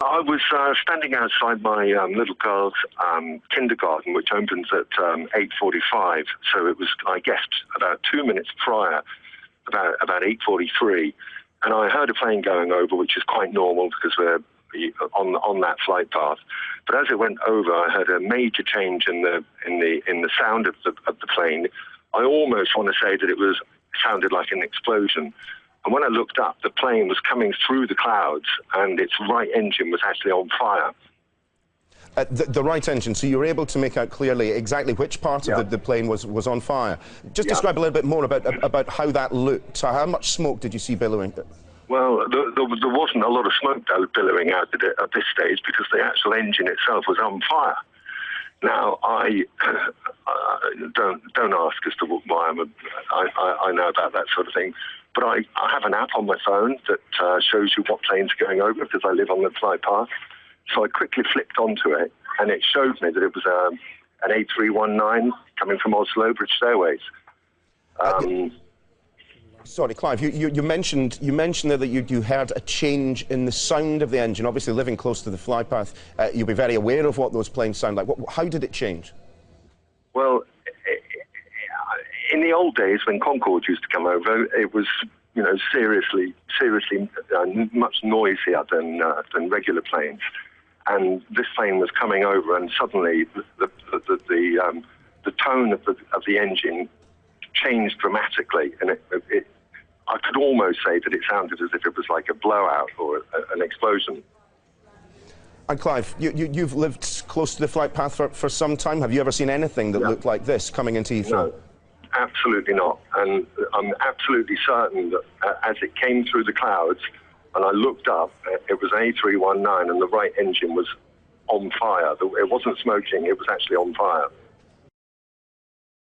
I was standing outside my little girl's kindergarten, which opens at 8:45. So it was, I guess, about 2 minutes prior, about 8:43, and I heard a plane going over, which is quite normal because we're on that flight path. But as it went over, I heard a major change in the sound of the plane. I almost want to say that it sounded like an explosion. And when I looked up, the plane was coming through the clouds, and its right engine was actually on fire. The right engine, so you were able to make out clearly exactly which part of the plane was on fire. Just describe a little bit more about how that looked. How much smoke did you see billowing? Well, there wasn't a lot of smoke billowing out at this stage because the actual engine itself was on fire. Now, I don't ask as to why I know about that sort of thing, but I have an app on my phone that shows you what planes are going over because I live on the flight path. So I quickly flicked onto it, and it showed me that it was an A319 coming from Oslo, British Airways. Sorry, Clive, you mentioned there that you heard a change in the sound of the engine. Obviously, living close to the flight path, you'll be very aware of what those planes sound like. How did it change? Well, in the old days when Concorde used to come over, it was, seriously much noisier than regular planes. And this plane was coming over, and suddenly the tone of the engine changed dramatically, and I could almost say that it sounded as if it was like a blowout or an explosion. And Clive, you've lived close to the flight path for some time. Have you ever seen anything that looked like this coming into Heathrow? No, absolutely not. And I'm absolutely certain that as it came through the clouds, and I looked up, it was an A319, and the right engine was on fire. It wasn't smoking, it was actually on fire.